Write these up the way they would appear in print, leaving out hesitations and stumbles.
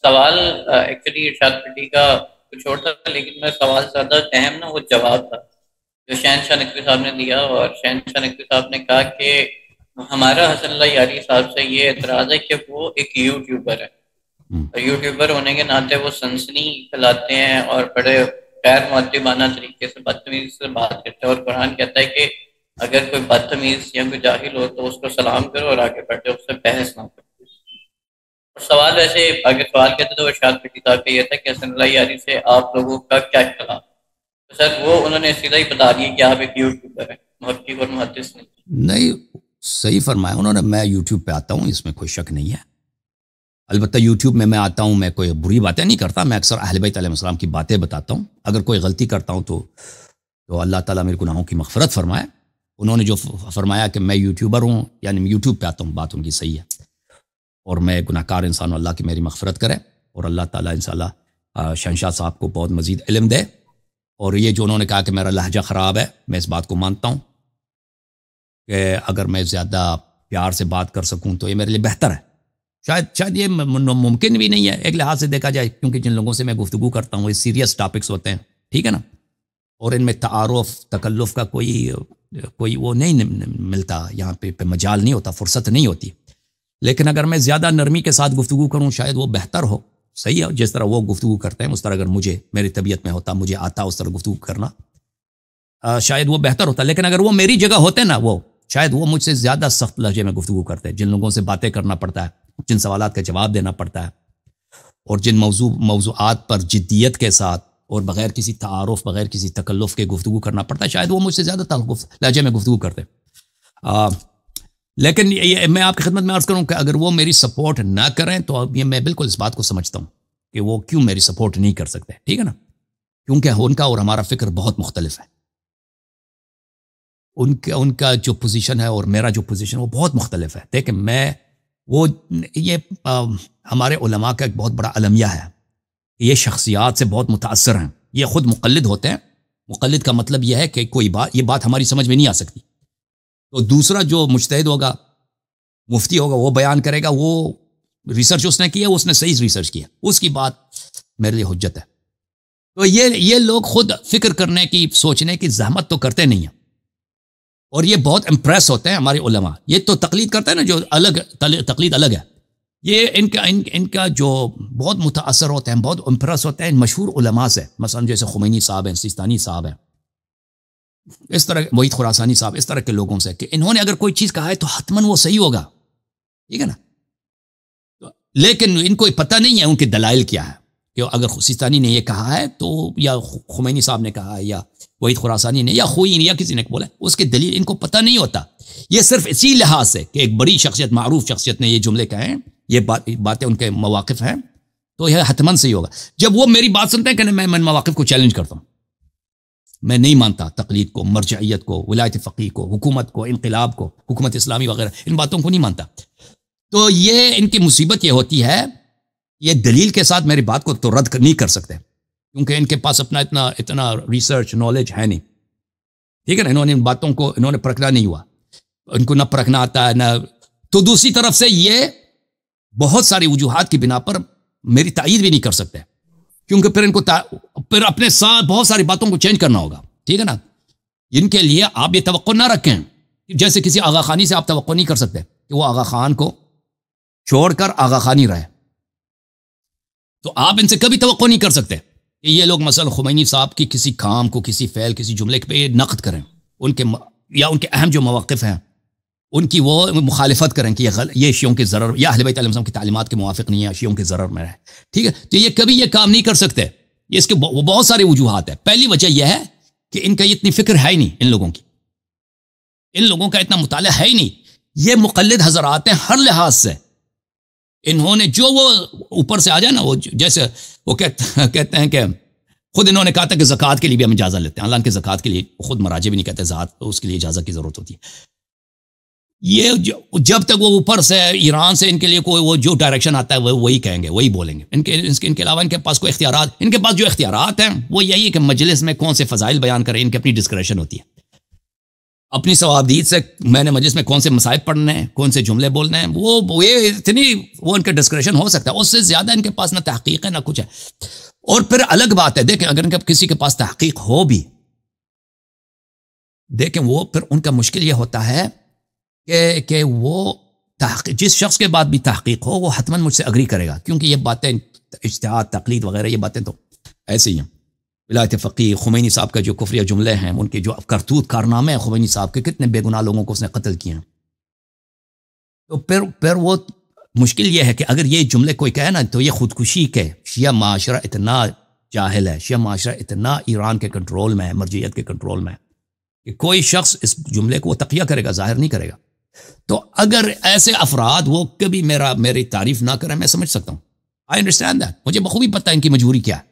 سوال ایکچولی ارشاد پٹی کا کچھ اور تھا، لیکن میں سوال زیادہ اہم نا وہ جواب تھا جو شہنشاہ نقوی صاحب نے دیا، اور شہنشاہ نقوی صاحب نے کہا کہ ہمارا حسن اللہ یاری صاحب سے یہ اعتراض ہے کہ وہ ایک یوٹیوبر ہے، اور یوٹیوبر ہونے کے ناطے وہ سنسنی پھیلاتے ہیں اور بڑے غیر مؤدبانہ طریقے سے بدتمیزی سے بات کرتے ہیں، اور قرآن کہتا ہے کہ اگر کوئی بدتمیز یا کوئی جاہل ہو تو اس کو سلام کرو اور آگے بڑھتے، اس سے بحث نہ کرو۔ اور سوال ویسے اگر سوال کہتے تو ارشاد پٹی صاحب کا یہ تھا کہ حسن اللہ یاری سے آپ لوگوں کا کیا اختلاف؟ تو سر وہ انہوں نے سیدھا ہی بتا دیا کہ آپ ایک یوٹیوبر ہیں، محقق اور محدث نہیں۔ نہیں، صحیح فرمایا انہوں نے، میں یوٹیوب پہ آتا ہوں، اس میں کوئی شک نہیں ہے۔ البتہ یوٹیوب میں آتا ہوں، میں کوئی بری باتیں نہیں کرتا، میں اکثر اہل بیت علیہ السلام کی باتیں بتاتا ہوں۔ اگر کوئی غلطی کرتا ہوں تو اللہ تعالیٰ میرے گناہوں کی مغفرت فرمائے۔ انہوں نے جو فرمایا کہ میں یوٹیوبر ہوں، یعنی یوٹیوب پہ آتا ہوں، بات ان کی صحیح ہے، اور میں گناہ کار انسان ہوں، اللہ کی میری مغفرت کرے، اور اللہ تعالیٰ انشاءاللہ شہنشاہ صاحب کو بہت مزید علم دے۔ اور یہ جو انہوں نے کہا کہ میرا لہجہ خراب ہے، میں اس بات کو مانتا ہوں کہ اگر میں زیادہ پیار سے بات کر سکوں تو یہ میرے لیے بہتر ہے۔ شاید یہ ممکن بھی نہیں ہے ایک لحاظ سے دیکھا جائے، کیونکہ جن لوگوں سے میں گفتگو کرتا ہوں یہ سیریس ٹاپکس ہوتے ہیں، ٹھیک ہے نا، اور ان میں تعارف تکلف کا کوئی وہ نہیں ملتا، یہاں پہ مجال نہیں ہوتا، فرصت نہیں ہوتی۔ لیکن اگر میں زیادہ نرمی کے ساتھ گفتگو کروں شاید وہ بہتر ہو، صحیح ہے، جس طرح وہ گفتگو کرتے ہیں اس طرح اگر میری طبیعت میں ہوتا، مجھے آتا اس طرح گفتگو کرنا، شاید وہ بہتر ہوتا۔ لیکن اگر وہ میری جگہ ہوتے نا، وہ شاید وہ مجھ سے زیادہ سخت لہجے میں گفتگو کرتے ہیں، جن لوگوں سے باتیں کرنا پڑتا ہے، جن سوالات کا جواب دینا پڑتا ہے، اور جن موضوعات پر جدیت کے ساتھ اور بغیر کسی تعارف، بغیر کسی تکلف کے گفتگو کرنا پڑتا ہے، شاید وہ مجھ سے زیادہ لہجے میں گفتگو کرتے۔ لیکن میں آپ کی خدمت میں عرض کروں کہ اگر وہ میری سپورٹ نہ کریں تو یہ میں بالکل اس بات کو سمجھتا ہوں کہ وہ کیوں میری سپورٹ نہیں کر سکتے، ٹھیک ہے نا، کیونکہ ان کا اور ہمارا فکر بہت مختلف ہے۔ ان کا جو پوزیشن ہے اور میرا جو پوزیشن ہے وہ بہت مختلف ہے۔ دیکھیں یہ ہمارے علماء کا ایک بہت بڑا المیہ ہے، یہ شخصیات سے بہت متاثر ہیں، یہ خود مقلد ہوتے ہیں۔ مقلد کا مطلب یہ ہے کہ یہ بات ہماری سمجھ میں نہیں آ سکتی، تو دوسرا جو مجتہد ہوگا، مفتی ہوگا، وہ بیان کرے گا، وہ ریسرچ اس نے کیا، اس نے صحیح ریسرچ کیا، اس کی بات میرے لیے حجت ہے۔ تو یہ لوگ خود فکر کرنے کی، سوچنے کی زحمت تو کرتے نہیں ہیں، اور یہ بہت امپریس ہوتے ہیں ہمارے علماء۔ یہ تو تقلید کرتے ہیں نا، جو تقلید الگ ہے، یہ ان کا جو بہت متاثر ہوتے ہیں، بہت امپریس ہوتے ہیں ان مشہور علماء سے، مثلا جیسے خمینی صاحب ہیں، سیستانی صاحب ہیں، اس طرح وحید خراسانی صاحب، اس طرح کے لوگوں سے، کہ انہوں نے اگر کوئی چیز کہا ہے تو حتماً وہ صحیح ہوگا، ٹھیک ہے نا۔ لیکن ان کو پتہ نہیں ہے ان کے دلائل کیا ہے، کہ اگر سیستانی نے یہ کہا ہے تو، یا خمینی صاحب نے کہا ہے، یا وحید خراسانی نے، یا خوئی نے، یا کسی نے بولا، اس کے دلیل ان کو پتہ نہیں ہوتا۔ یہ صرف اسی لحاظ سے کہ ایک بڑی شخصیت، معروف شخصیت نے یہ جملے کہے ہیں، یہ باتیں ان کے مواقف ہیں، تو یہ حتماً صحیح ہوگا۔ جب وہ میری بات سنتے ہیں کہ میں مواقف کو چیلنج کرتا ہوں، میں نہیں مانتا تقلید کو، مرجعیت کو، ولایت فقیہ کو، حکومت کو، انقلاب کو، حکومت اسلامی وغیرہ، ان باتوں کو نہیں مانتا، تو یہ ان کی مصیبت یہ ہوتی ہے، یہ دلیل کے ساتھ میری بات کو تو رد نہیں کر سکتے، کیونکہ ان کے پاس اپنا اتنا ریسرچ نالج ہے نہیں، ٹھیک ہے نا، انہوں نے ان باتوں کو پرکھنا نہیں ہوا، ان کو نہ پرکھنا آتا ہے، نہ تو دوسری طرف سے یہ بہت ساری وجوہات کی بنا پر میری تائید بھی نہیں کر سکتے، کیونکہ پھر ان کو پھر اپنے ساتھ بہت ساری باتوں کو چینج کرنا ہوگا، ٹھیک ہے نا۔ ان کے لیے آپ یہ توقع نہ رکھیں، جیسے کسی آغا خانی سے آپ توقع نہیں کر سکتے کہ وہ آغا خان کو چھوڑ کر آغا خانی رہے، تو آپ ان سے کبھی توقع نہیں کر سکتے کہ یہ لوگ مثلا خمینی صاحب کی کسی کام کو، کسی فعل، کسی جملے پہ نقد کریں، ان کے اہم جو مواقف ہیں ان کی وہ مخالفت کریں کہ یہ شیعوں کے ضرر، یا اہل بیت علیہ السلام کی تعلیمات کے موافق نہیں ہے، شیعوں کے ضرر میں ہے، ٹھیک ہے، تو یہ کبھی یہ کام نہیں کر سکتے۔ اس کے بہت سارے وجوہات ہیں۔ پہلی وجہ یہ ہے کہ ان کا اتنی فکر ہے ہی نہیں، ان لوگوں کا اتنا مطالعہ ہے ہی نہیں۔ یہ مقلد حضرات ہیں ہر لحاظ سے، انہوں نے جو وہ اوپر سے آ جائے نا، وہ جیسے وہ کہتے ہیں کہ خود انہوں نے کہا تھا کہ زکوٰۃ کے لیے بھی ہم اجازت لیتے ہیں، حالانکہ زکوٰۃ کے لیے خود مراجع بھی نہیں کہتے، اس کے لیے اجازت کی ضرورت ہوتی ہے۔ یہ جب تک وہ اوپر سے ایران سے ان کے لیے کوئی وہ جو ڈائریکشن آتا ہے وہ وہی کہیں گے، وہی بولیں گے۔ ان کے علاوہ ان کے پاس کوئی اختیارات، ان کے پاس جو اختیارات ہیں وہ یہی ہے کہ مجلس میں کون سے فضائل بیان کریں، ان کی اپنی ڈسکریشن ہوتی ہے۔ اپنی ثوابدید سے میں نے مجلس میں کون سے مصائب پڑھنے ہیں، کون سے جملے بولنے ہیں، وہ یہ اتنی وہ ان کا ڈسکریشن ہو سکتا ہے، اس سے زیادہ ان کے پاس نہ تحقیق ہے نہ کچھ ہے۔ اور پھر الگ بات ہے، دیکھیں اگر ان کا کسی کے پاس تحقیق ہو بھی، دیکھیں وہ پھر ان کا مشکل یہ ہوتا ہے کہ وہ تحقیق، جس شخص کے بعد بھی تحقیق ہو وہ حتماً مجھ سے اگری کرے گا، کیونکہ یہ باتیں اجتہاد، تقلید وغیرہ یہ باتیں تو ایسے ہی ہیں۔ ولایت فقیہ خمینی صاحب کا جو کفریہ جملے ہیں، ان کے جو کرتوت کارنامے ہیں خمینی صاحب کے، کتنے بے گناہ لوگوں کو اس نے قتل کیے ہیں، تو پھر وہ مشکل یہ ہے کہ اگر یہ جملے کوئی کہے نا تو یہ خودکشی کے، شیعہ معاشرہ اتنا جاہل ہے، شیعہ معاشرہ اتنا ایران کے کنٹرول میں ہے، مرجعیت کے کنٹرول میں ہے، کہ کوئی شخص اس جملے کو وہ تقیہ کرے گا، ظاہر نہیں کرے گا۔ تو اگر ایسے افراد وہ کبھی میری تعریف نہ کریں، میں سمجھ سکتا ہوں، آئی انڈرسٹینڈ دیٹ، مجھے بخوبی پتہ ہے ان کی مجبوری کیا ہے۔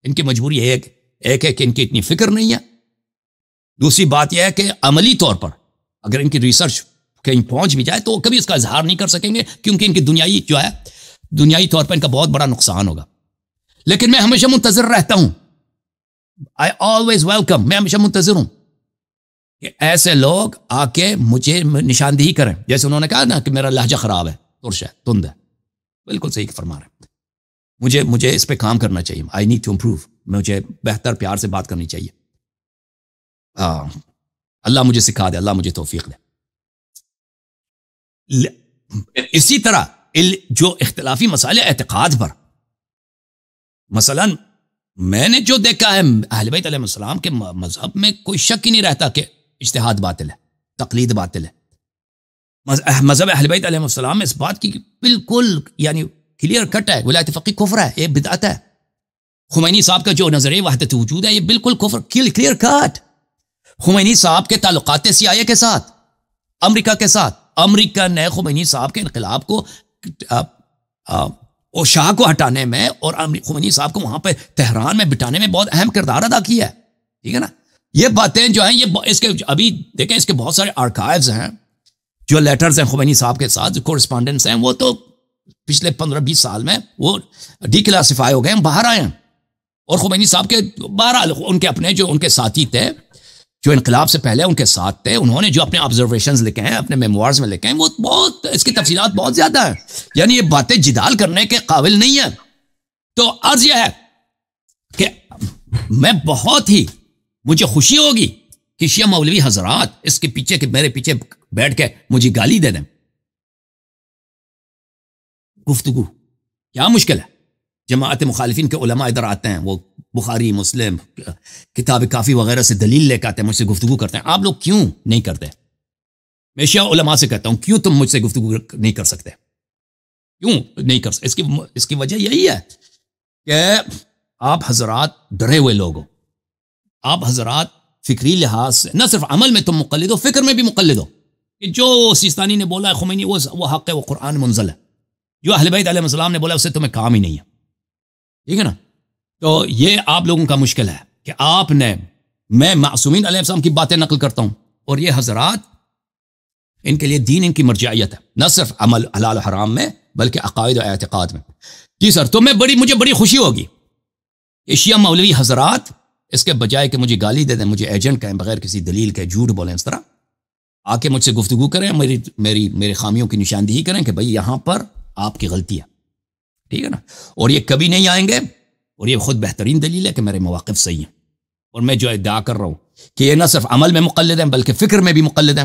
ان کی مجبوری ایک ہے کہ ان کی اتنی فکر نہیں ہے، دوسری بات یہ ہے کہ عملی طور پر اگر ان کی ریسرچ کہیں پہنچ بھی جائے تو وہ کبھی اس کا اظہار نہیں کر سکیں گے، کیونکہ ان کی دنیائی طور پر ان کا بہت بڑا نقصان ہوگا۔ لیکن میں ہمیشہ منتظر رہتا ہوں، آئی آلویز ویلکم، میں ہمیشہ منتظر ہوں کہ ایسے لوگ آ کے مجھے نشاندہی کریں، جیسے انہوں نے کہا نا کہ میرا لہجہ خراب ہے، ترش ہے، تند ہے، بالکل صحیح فرما رہے ہیں۔ مجھے اس پہ کام کرنا چاہیے، آئی نیڈ ٹو امپروو، مجھے بہتر پیار سے بات کرنی چاہیے۔ اللہ مجھے سکھا دے، اللہ مجھے توفیق دے۔ اسی طرح جو اختلافی مسائل اعتقاد پر، مثلا میں نے جو دیکھا ہے اہل بیت علیہ السلام کے مذہب میں کوئی شک ہی نہیں رہتا کہ اجتہاد باطل ہے، تقلید باطل ہے۔ مذہب اہل بیت علیہ السلام میں اس بات کی بالکل یعنی کلیئر کٹ ہے، ولایت فقیہ کفر ہے، یہ بدعت ہے۔ خمینی صاحب کا جو نظریہ وحدت وجود ہے یہ بالکل کفر، کلیئر کٹ۔ خمینی صاحب کے تعلقات CIA کے ساتھ، امریکہ کے ساتھ، امریکہ نے خمینی صاحب کے انقلاب کو اور شاہ کو ہٹانے میں اور خمینی صاحب کو وہاں پہ تہران میں بٹانے میں بہت اہم کردار ادا کیا ہے، ٹھیک ہے نا۔ یہ باتیں جو ہیں یہ اس کے ابھی دیکھیں اس کے بہت سارے آرکائیوز ہیں، جو لیٹرز ہیں خمینی صاحب کے ساتھ، جو کورسپونڈنس ہیں، وہ تو پچھلے 15-20 سال میں وہ ڈی کلاسیفائی ہو گئے ہیں، باہر آئے ہیں۔ اور خمینی صاحب کے بہرحال ان کے اپنے جو ان کے ساتھی تھے، جو انقلاب سے پہلے ان کے ساتھ تھے، انہوں نے جو اپنے آبزرویشنز لکھے ہیں، اپنے میموارز میں لکھے ہیں، وہ بہت اس کی تفصیلات بہت زیادہ ہیں، یعنی یہ باتیں جدال کرنے کے قابل نہیں ہیں۔ تو عرض یہ ہے کہ میں بہت ہی مجھے خوشی ہوگی کہ شیعہ مولوی حضرات اس کے پیچھے کہ میرے پیچھے بیٹھ کے مجھے گالی دے دیں۔ گفتگو کیا مشکل ہے؟ جماعت مخالفین کے علماء ادھر آتے ہیں، وہ بخاری، مسلم، کتاب کافی وغیرہ سے دلیل لے کے آتے ہیں، مجھ سے گفتگو کرتے ہیں۔ آپ لوگ کیوں نہیں کرتے؟ میں شیعہ علماء سے کہتا ہوں کیوں تم مجھ سے گفتگو نہیں کر سکتے؟ کیوں نہیں کر سکتے؟ اس کی وجہ یہی ہے کہ آپ حضرات ڈرے ہوئے لوگ ہو، آپ حضرات فکری لحاظ سے نہ صرف عمل میں تم مقلد ہو، فکر میں بھی مقلد ہو، کہ جو سیستانی نے بولا ہے خمینی وہ حق ہے، وہ قرآن منزل ہے، جو اہل بیت علیہ السلام نے بولا اس سے تمہیں کام ہی نہیں ہے، ٹھیک ہے نا۔ تو یہ آپ لوگوں کا مشکل ہے کہ آپ نے، میں معصومین علیہ السلام کی باتیں نقل کرتا ہوں، اور یہ حضرات ان کے لیے دین ان کی مرجعیت ہے، نہ صرف عمل حلال و حرام میں بلکہ عقائد و اعتقاد میں۔ جی سر، تو مجھے بڑی خوشی ہوگی کہ شیعہ مولوی حضرات اس کے بجائے کہ مجھے گالی دے دیں، مجھے ایجنٹ کہیں، بغیر کسی دلیل کے جھوٹ بولیں، اس طرح آ کے مجھ سے گفتگو کریں، میری خامیوں کی نشاندہی کریں کہ بھئی یہاں پر آپ کی غلطی ہے، ٹھیک ہے نا۔ اور یہ کبھی نہیں آئیں گے، اور یہ خود بہترین دلیل ہے کہ میرے مواقف صحیح ہیں، اور میں جو ادعا کر رہا ہوں کہ یہ نہ صرف عمل میں مقلد ہیں بلکہ فکر میں بھی مقلد ہیں،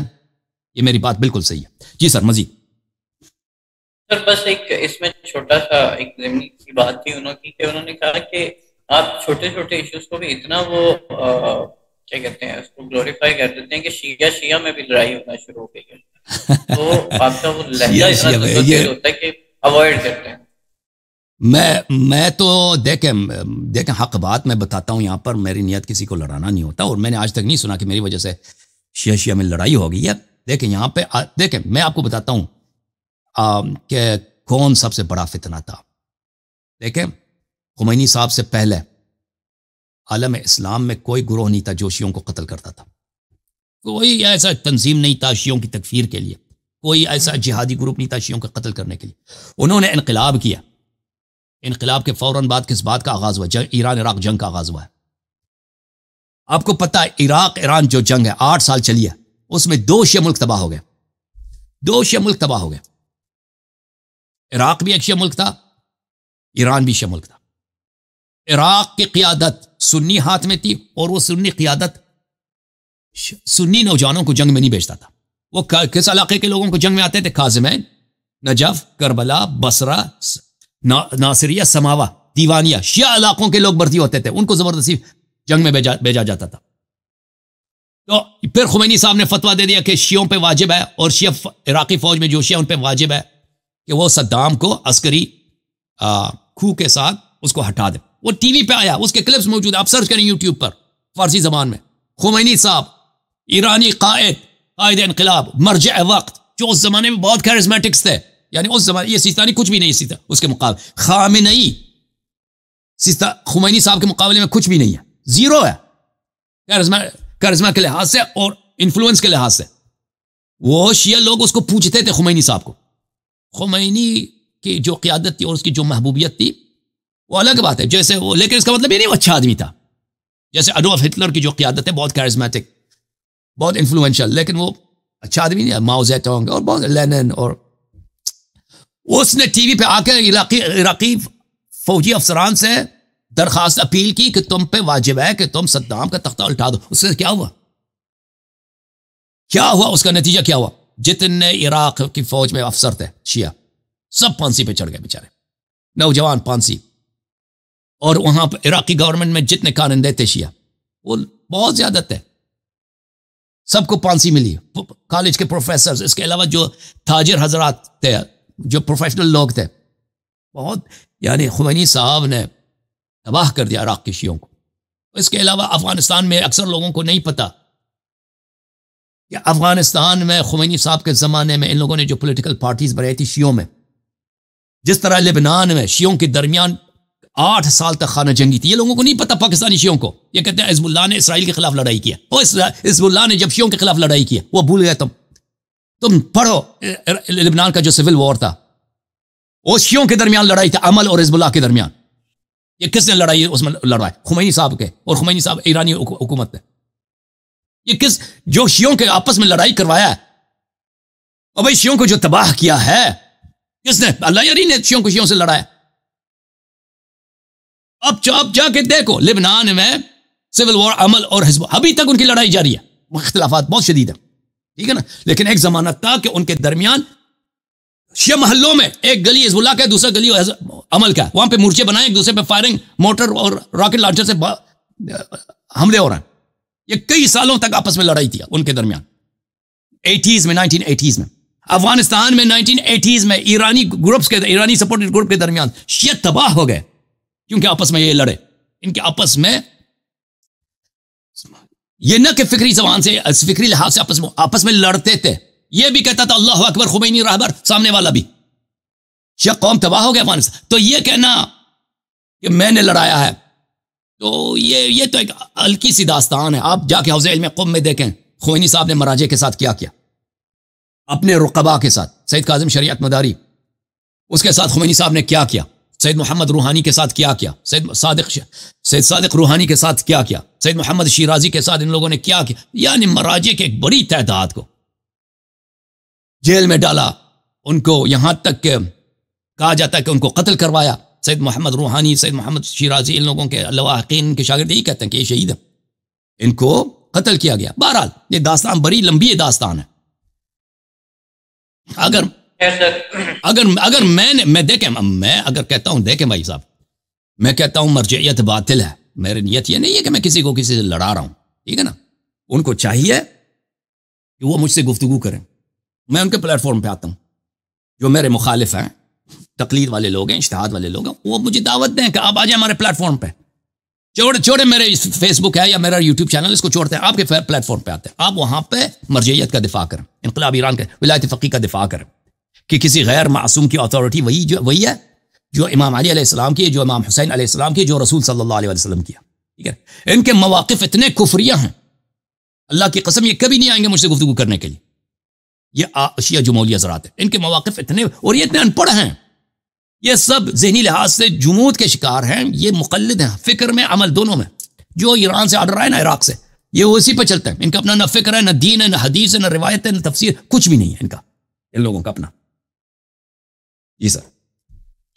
یہ میری بات بالکل صحیح ہے۔ جی سر، مزید سر بس ایک اس میں چھوٹا سا ایک ضمنی کی بات تھی انہوں کی، کہ انہوں نے کہا کہ آپ چھوٹے چھوٹے ایشوز کو بھی اتنا وہ کیا کہتے ہیں اس کو گلوریفائی کر دیتے ہیں کہ شیعہ میں بھی لڑائی ہونا شروع ہو گئی ہے، تو آپ کا وہ لہجہ اتنا تبدیل ہوتا ہے کہ اوائڈ کرتے ہیں۔ میں تو دیکھیں حق بات میں بتاتا ہوں، یہاں پر میری نیت کسی کو لڑانا نہیں ہوتا، اور میں نے آج تک نہیں سنا کہ میری وجہ سے شیعہ میں لڑائی ہو گئی ہے۔ دیکھیں یہاں پہ دیکھیں میں آپ کو بتاتا ہوں کہ کون سب سے بڑا فتنہ تھا۔ دیکھیں خمینی صاحب سے پہلے عالم اسلام میں کوئی گروہ نہیں تھا جو شیعوں کو قتل کرتا تھا، کوئی ایسا تنظیم نہیں تھا شیعوں کی تکفیر کے لیے، کوئی ایسا جہادی گروپ نہیں تھا شیعوں کو قتل کرنے کے لیے۔ انہوں نے انقلاب کیا، انقلاب کے فوراً بعد کس بات کا آغاز ہوا؟ ایران عراق جنگ کا آغاز ہوا ہے۔ آپ کو پتہ ہے عراق ایران جو جنگ ہے 8 سال چلی ہے، اس میں 2 شیعہ ملک تباہ ہو گئے، 2 شیعہ ملک تباہ ہو گئے. عراق بھی ایک شیعہ ملک تھا، ایران بھی شیعہ ملک تھا. عراق کی قیادت سنی ہاتھ میں تھی، اور وہ سنی قیادت سنی نوجوانوں کو جنگ میں نہیں بھیجتا تھا. وہ کس علاقے کے لوگوں کو جنگ میں آتے تھے؟ قازمین، نجف، کربلا، بصرہ، ناصریہ، سماوا، دیوانیہ، شیعہ علاقوں کے لوگ بھرتی ہوتے تھے، ان کو زبردستی جنگ میں بھیجا جاتا تھا. تو پھر خمینی صاحب نے فتویٰ دے دیا کہ شیعوں پہ واجب ہے، اور شیعہ عراقی فوج میں جو شیعہ ان پہ واجب ہے کہ وہ صدام کو عسکری کھو کے ساتھ اس کو ہٹا دے. وہ ٹی وی پہ آیا، اس کے کلپس موجود ہیں، آپ سرچ کریں یوٹیوب پر فارسی زبان میں. خمینی صاحب ایرانی قائد انقلاب، مرجع وقت، جو اس زمانے میں بہت کیرزمیٹکس تھے، یعنی اس زمانے یہ سیستانی کچھ بھی نہیں سیتا اس کے مقابلے. خامنئی خمینی صاحب کے مقابلے میں کچھ بھی نہیں ہے، زیرو ہے کیرزما کے لحاظ سے اور انفلوئنس کے لحاظ سے. وہ شیعہ لوگ اس کو پوچھتے تھے خمینی صاحب کو. خمینی کی جو قیادت تھی اور اس کی جو محبوبیت تھی وہ الگ بات ہے، جیسے وہ، لیکن اس کا مطلب یہ نہیں وہ اچھا آدمی تھا. جیسے اڈولف ہٹلر کی جو قیادت ہے بہت کیرزمیٹک، بہت انفلوئنشل، لیکن وہ اچھا آدمی نہیں ہے. ماؤ زیڈونگ اور بہت لینن، اور اس نے ٹی وی پہ آ کے عراقی فوجی افسران سے درخواست اپیل کی کہ تم پہ واجب ہے کہ تم صدام کا تختہ الٹا دو. اس سے کیا ہوا؟ اس کا نتیجہ کیا ہوا؟ جتنے عراق کی فوج میں افسر تھے شیعہ، سب پھانسی پہ چڑھ گئے بیچارے، نوجوان پھانسی. اور وہاں پہ عراقی گورنمنٹ میں جتنے کارندے تھے شیعہ، وہ بہت زیادہ تھے، سب کو پھانسی ملی. کالج کے پروفیسرز، اس کے علاوہ جو تاجر حضرات تھے، جو پروفیشنل لوگ تھے، بہت، یعنی خمینی صاحب نے تباہ کر دیا عراق کے شیعوں کو. اس کے علاوہ افغانستان میں اکثر لوگوں کو نہیں پتا کہ افغانستان میں خمینی صاحب کے زمانے میں ان لوگوں نے جو پولیٹیکل پارٹیز بنائی تھی شیعوں میں، جس طرح لبنان میں شیعوں کے درمیان 8 سال تک خانہ جنگی تھی. یہ لوگوں کو نہیں پتا پاکستانی شیعوں کو. یہ کہتے ہیں حزب اللہ نے اسرائیل کے خلاف لڑائی کیا. حزب اللہ نے جب شیعوں کے خلاف لڑائی کی، وہ بھول گئے. تم پڑھو لبنان کا جو سول وار تھا، وہ شیعوں کے درمیان لڑائی تھا، عمل اور حزب اللہ کے درمیان. یہ کس نے لڑائی اس میں لڑوائی؟ خمینی صاحب کے، اور خمینی صاحب ایرانی حکومت نے. یہ جو شیعوں کے آپس میں لڑائی کروایا ہے، اور بھائی شیعوں کو جو تباہ کیا ہے کس نے؟ اللہ یاری نے شیعوں کو شیعوں سے لڑایا. اب جا کے دیکھو لبنان میں سول وار، عمل اور حزب، ابھی تک ان کی لڑائی جاری ہے، اختلافات بہت شدید ہیں، ٹھیک ہے نا. لیکن ایک زمانہ تھا کہ ان کے درمیان شیعہ محلوں میں ایک گلی حزب اللہ کا ہے، دوسرا گلی عمل کا ہے، وہاں پہ مورچے بنائے، ایک دوسرے پہ فائرنگ موٹر اور راکٹ لانچر سے حملے ہو رہے ہیں. یہ کئی سالوں تک آپس میں لڑائی تھی ان کے درمیان. 1980s میں افغانستان میں 1980s میں ایرانی گروپس کے، ایرانی سپورٹڈ گروپ کے درمیان شیعہ تباہ ہو گئے، کیونکہ آپس میں یہ لڑے. ان کے آپس میں یہ نہ کہ فکری زبان سے، فکری لحاظ سے آپس میں لڑتے تھے. یہ بھی کہتا تھا اللہ اکبر خمینی رہبر، سامنے والا بھی. شیعہ قوم تباہ ہو گیا افغانستان. تو یہ کہنا کہ میں نے لڑایا ہے، تو یہ تو ایک ہلکی سی داستان ہے. آپ جا کے حوزہ علم قم میں دیکھیں خمینی صاحب نے مراجع کے ساتھ کیا اپنے رقبا کے ساتھ. سید کاظم شریعت مداری، اس کے ساتھ خمینی صاحب نے کیا سید محمد روحانی کے ساتھ کیا سید صادق روحانی کے ساتھ کیا سید محمد شیرازی کے ساتھ ان لوگوں نے کیا یعنی مراجع کے ایک بڑی تعداد کو جیل میں ڈالا. ان کو یہاں تک کہ کہا جاتا ہے کہ ان کو قتل کروایا. سید محمد روحانی، سید محمد شیرازی، ان لوگوں کے لواحقین کے شاگرد یہی کہتے ہیں کہ یہ شہید ہے، ان کو قتل کیا گیا. بہرحال یہ داستان بڑی لمبی داستان ہے. اگر میں دیکھیں، میں اگر کہتا ہوں، دیکھیں بھائی صاحب، میں کہتا ہوں مرجعیت باطل ہے. میری نیت یہ نہیں ہے کہ میں کسی سے لڑا رہا ہوں، ٹھیک ہے نا. ان کو چاہیے کہ وہ مجھ سے گفتگو کریں. میں ان کے پلیٹ فارم پہ آتا ہوں. جو میرے مخالف ہیں، تقلید والے لوگ ہیں، اجتہاد والے لوگ ہیں، وہ مجھے دعوت دیں کہ آپ آ جائیں ہمارے پلیٹ فارم پہ. چھوڑے میرے فیس بک ہے یا میرا یوٹیوب چینل، اس کو چھوڑتے ہیں، آپ کے پلیٹ فارم پہ آتے ہیں. آپ وہاں پہ مرجعیت کا دفاع کریں، انقلاب ایران کے ولایت فقیہ کا دفاع کریں کہ کسی غیر معصوم کی اتھارٹی وہی ہے جو امام علی علیہ السلام کی، جو امام حسین علیہ السلام کی، جو رسول صلی اللہ علیہ وسلم کیا. ٹھیک ہے. ان کے مواقف اتنے کفریہ ہیں، اللہ کی قسم یہ کبھی نہیں آئیں گے مجھ سے گفتگو کرنے کے لیے. یہ شیعہ جمہوری حضرات ہیں، ان کے مواقف اتنے، اور یہ اتنے ان پڑھ ہیں، یہ سب ذہنی لحاظ سے جمود کے شکار ہیں. یہ مقلد ہیں، فکر میں عمل دونوں میں. جو ایران سے آڈر آئے نا، عراق سے، یہ اسی پہ چلتا ہے. ان کا اپنا نہ فکر ہے، نہ دین ہے، نہ حدیث ہے، نہ روایت ہے، نہ تفسیر، کچھ بھی نہیں ہے ان کا، ان لوگوں کا اپنا. جی سر.